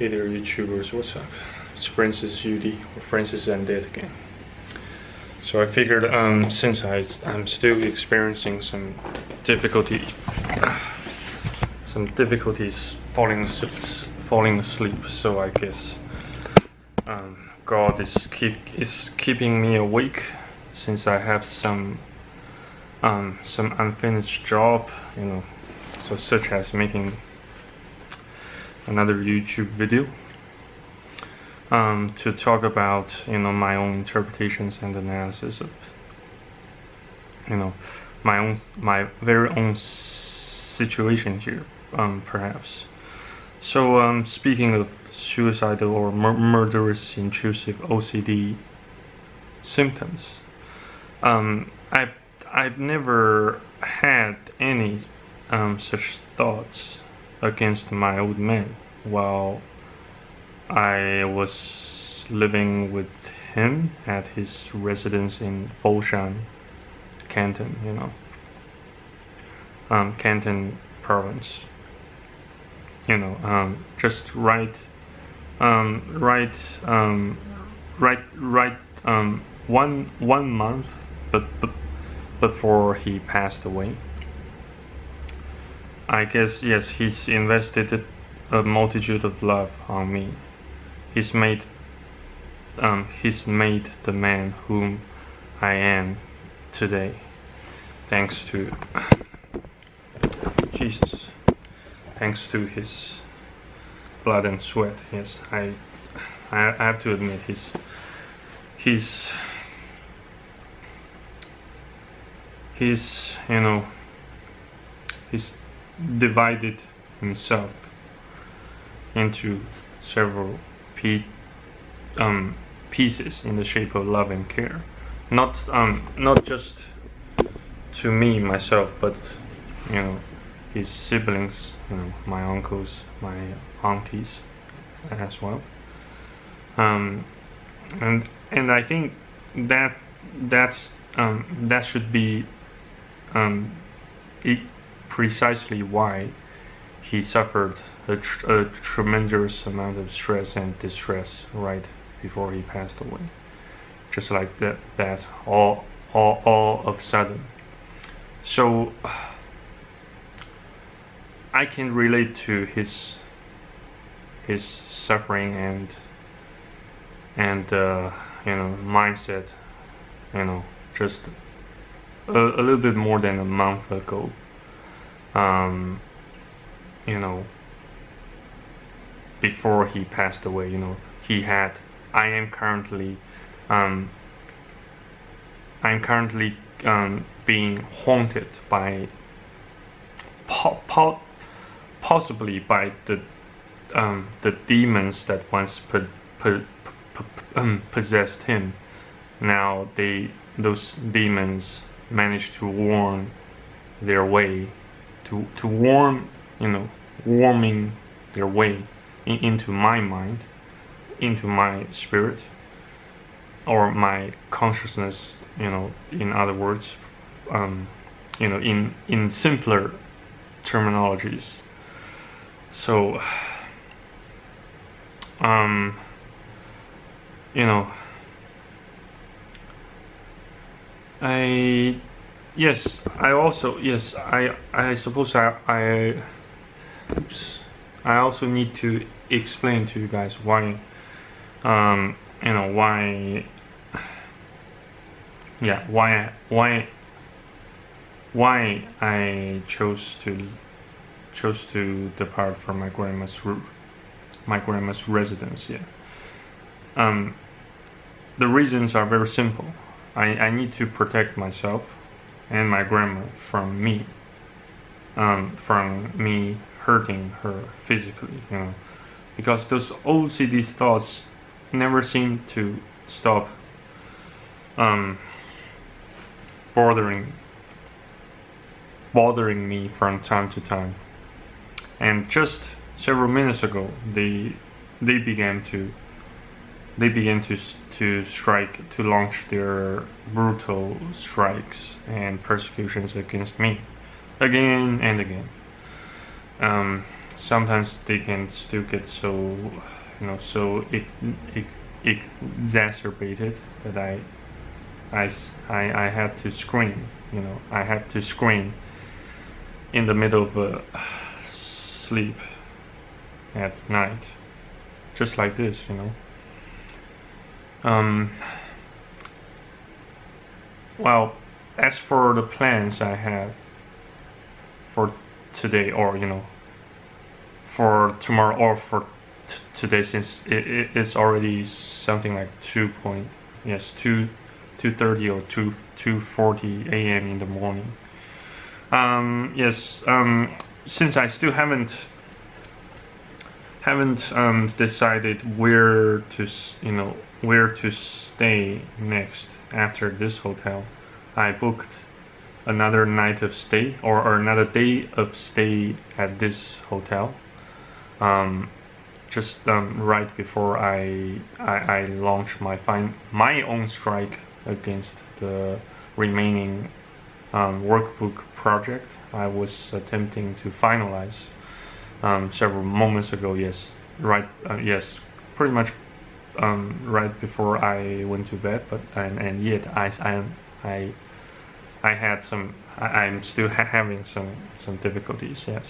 Hey there YouTubers, what's up? It's Francis UD, or Francis and Dead again. So I figured since I'm still experiencing some difficulties falling asleep, so I guess God is keeping me awake since I have some unfinished job, so such as making another YouTube video to talk about my own interpretations and analysis of my very own situation here, perhaps. So speaking of suicidal or murderous intrusive OCD symptoms, I've never had any such thoughts against my old man while I was living with him at his residence in Foshan, Canton, Canton province. Just right one month before he passed away. I guess, yes, he's invested a multitude of love on me. He's made the man whom I am today, thanks to Jesus, thanks to his blood and sweat. Yes, I have to admit he's divided himself into several pieces in the shape of love and care, not just to me myself, but his siblings, my uncles, my aunties as well, and I think that should be precisely why he suffered a tremendous amount of stress and distress right before he passed away, just like that all of a sudden. So I can relate to his suffering and mindset, just a little bit more than a month ago. Before he passed away, I am currently being haunted by possibly by the demons that once possessed him. Now those demons managed to warm their way warming their way into my mind, into my spirit, or my consciousness, in other words, in simpler terminologies. So I suppose I also need to explain to you guys why I chose to depart from my grandma's residence. The reasons are very simple. I need to protect myself and my grandma from me hurting her physically, because those OCD thoughts never seem to stop bothering me from time to time. And just several minutes ago, they began to launch their brutal strikes and persecutions against me again and again. sometimes they can still get so, so exacerbated that I had to scream. I had to scream in the middle of sleep at night, just like this. Well, as for the plans I have for today, or for tomorrow, or for today, since it's already something like 2:30 or 2:40 a.m. in the morning. Since I still haven't decided where to stay next after this hotel, I booked another night of stay, or another day of stay at this hotel, just right before I launched my own strike against the remaining workbook project I was attempting to finalize several moments ago. Pretty much right before I went to bed. But and yet I'm still having some difficulties. Yes,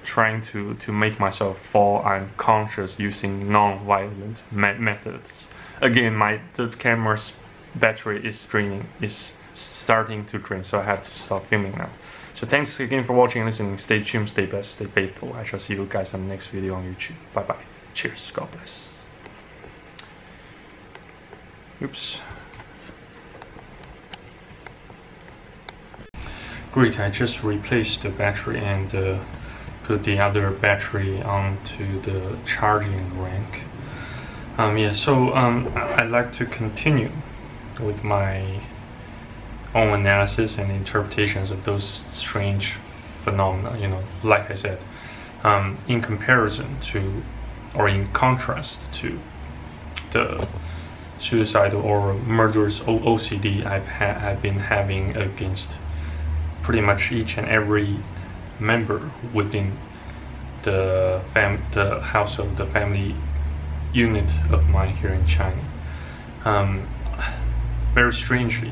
trying to make myself fall unconscious using non-violent methods. Again, the camera's battery is starting to drain, so I have to stop filming now. So thanks again for watching and listening. Stay tuned, stay blessed, stay faithful. I shall see you guys on the next video on YouTube. Bye bye. Cheers. God bless. Oops. Great, I just replaced the battery and put the other battery onto the charging rack. I'd like to continue with my own analysis and interpretations of those strange phenomena. Like I said, in comparison to, or in contrast to, the suicidal or murderous OCD I've been having against pretty much each and every member within the household, the family unit of mine here in China. Very strangely,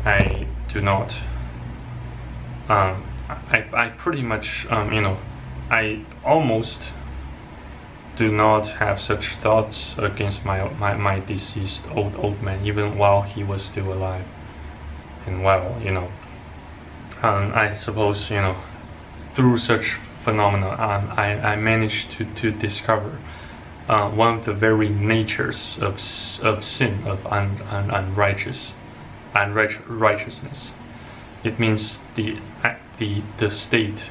I do not. I pretty much, I almost do not have such thoughts against my deceased old man, even while he was still alive and well. I suppose through such phenomena, I managed to discover one of the very natures of sin, of unrighteousness. It means the state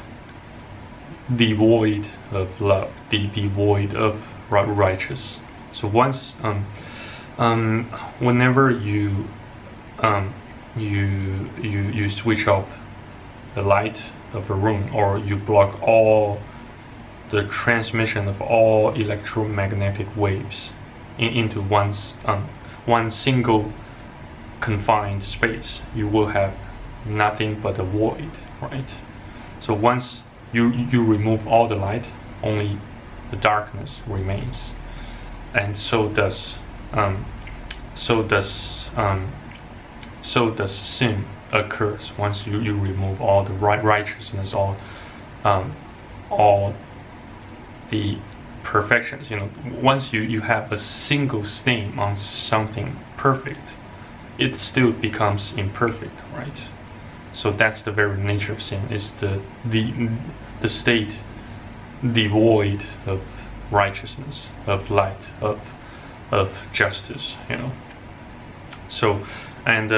devoid of love, devoid of righteous. So once whenever you switch off the light of a room, or you block all the transmission of all electromagnetic waves into one single confined space, you will have nothing but a void, right? So once you remove all the light, only the darkness remains, and so does sin occurs once you remove all the righteousness, all the perfections. Once you have a single stain on something perfect, it still becomes imperfect, right? So that's the very nature of sin, is the state devoid of righteousness, of light, of justice. So, and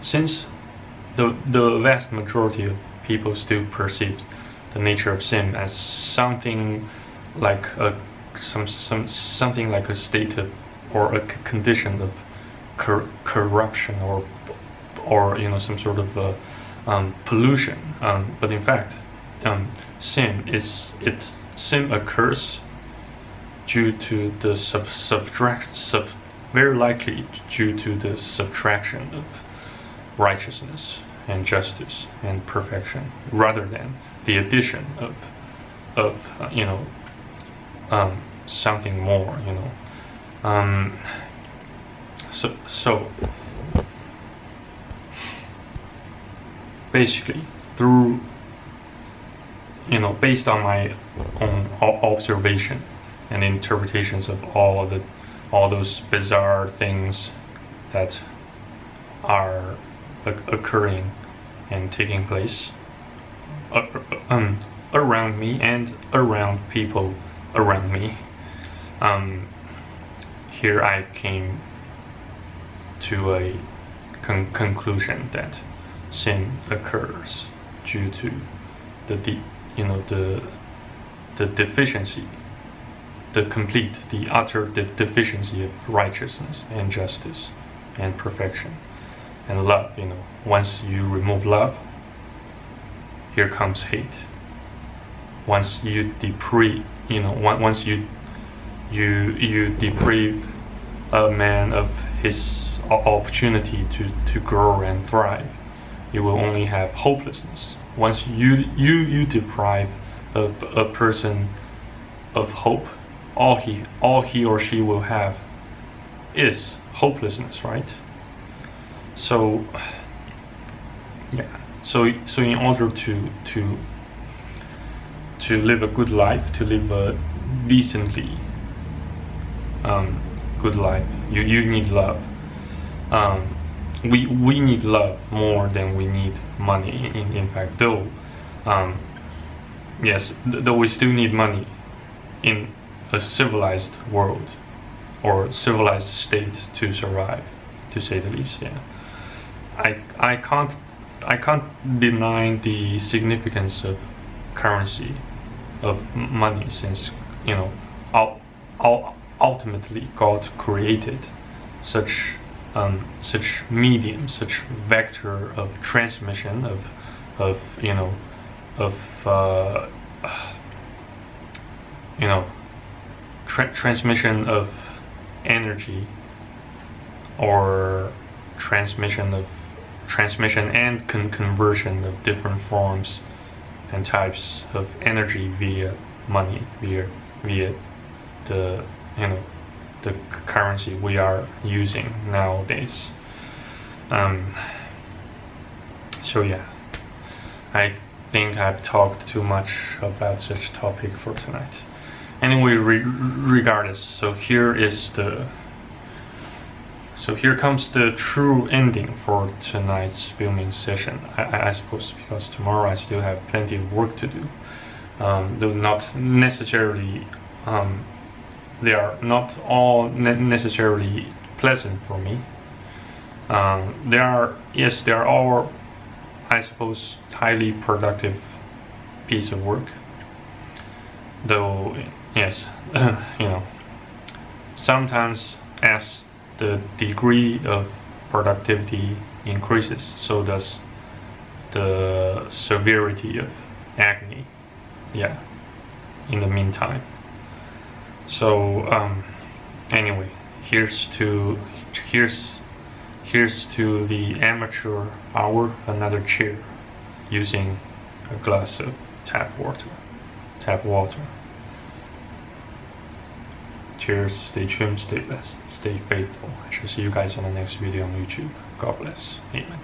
since the vast majority of people still perceive the nature of sin as something like something like a state of, or a condition of corruption, or some sort of pollution, but in fact, sin occurs due to the very likely due to the subtraction of righteousness. and justice and perfection, rather than the addition of something more, so basically, through based on my own observation and interpretations of all those bizarre things that are occurring and taking place around me and around people around me, here I came to a conclusion that sin occurs due to the deficiency, the utter deficiency of righteousness and justice and perfection and love. Once you remove love, here comes hate. Once you deprive, once you deprive a man of his opportunity to grow and thrive, you will only have hopelessness. Once you deprive a person of hope, all he or she will have is hopelessness, right? So yeah, so in order to live a good life, to live a decently good life, you need love. We need love more than we need money. In fact, though we still need money in a civilized world or civilized state to survive, to say the least. Yeah, I can't deny the significance of currency, of money, since ultimately God created such medium, such vector of transmission transmission of energy, or transmission and conversion of different forms and types of energy via money, via the currency we are using nowadays. So yeah, I think I've talked too much about such topic for tonight. Anyway, regardless, so here comes the true ending for tonight's filming session. I suppose, because tomorrow I still have plenty of work to do, though not necessarily they are not all necessarily pleasant for me. They are all, I suppose, highly productive piece of work, though yes, sometimes as the degree of productivity increases, so does the severity of agony, in the meantime. So anyway, here's to the amateur hour, another cheer, using a glass of tap water. Cheers, stay trim, stay blessed, stay faithful. I shall see you guys on the next video on YouTube. God bless. Amen.